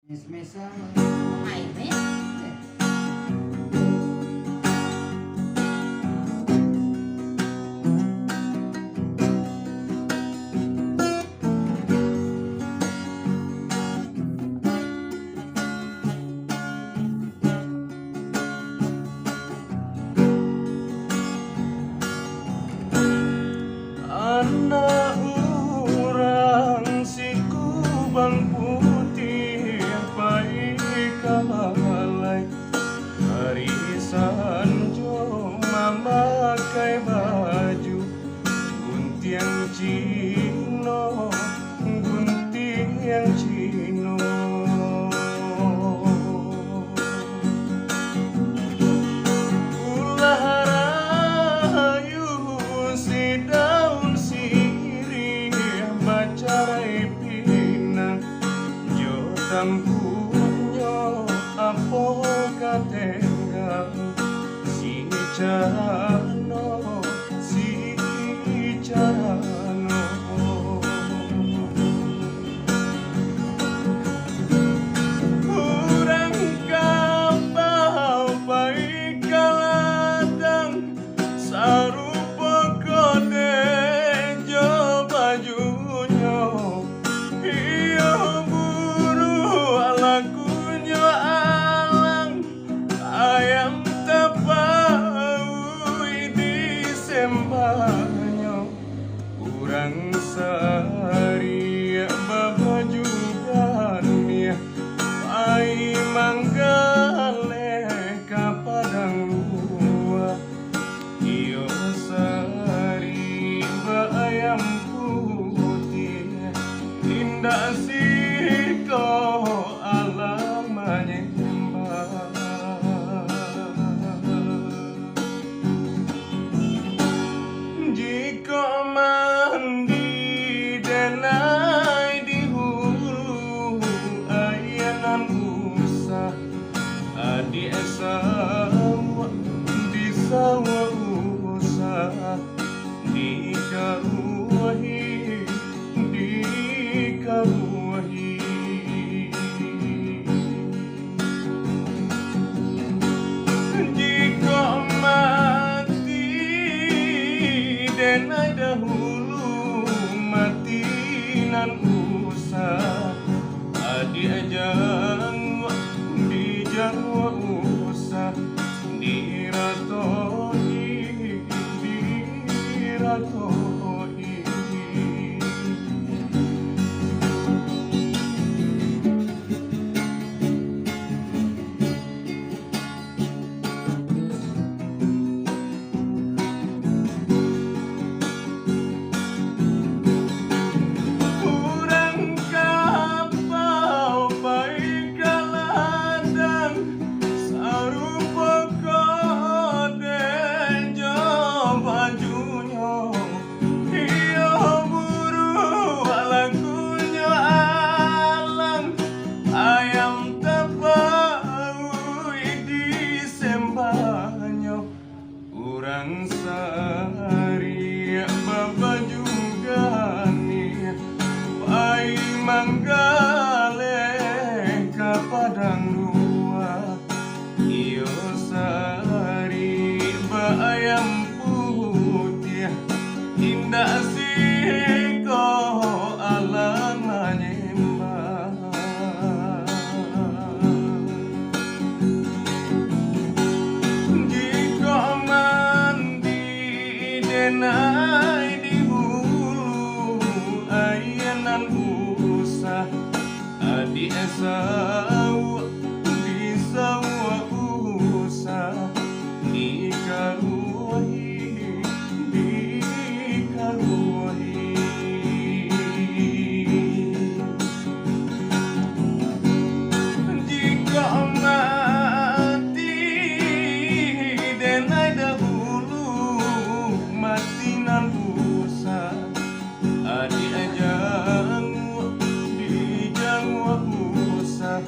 Mes-mesan. Main mes. Anak urang si kubang putih baik kalai harisan jo memakai baju guntiang Cino guntiang Cino ulah rayu si daun sirih bacarai pinang jo tampunyo apo katenggang si carano si carano kurang kapal baik kaladang sarupa kode jo bajunya iyo buru alakunya alang ayam tapaui di sembahnya kurang sari babajugannya ai manggale ka padang luar iyo sari ayam putih indah siko alamanya jika mandi denai di hulu ayanan usah adi esawa di sawah usah dikaruahi dikaruahi jika mati denai dahulu mati nan usah adi ajang di jangwa usah diratoi diratoi kurang kapal baik kaladang sarupa kode jo bajunya iyo buru alakunya alang ayam tapaui di sembahnya kurang sari babajugani pai manggale ka padang luar iyo sari ayam putih indah siko alam nyembah jika mandi denai di hulu ayanan usah adi esau di sawah usah dikaruahi dikaruahi jika mati denai dahulu mati nan usah adi ajang di jangwa usah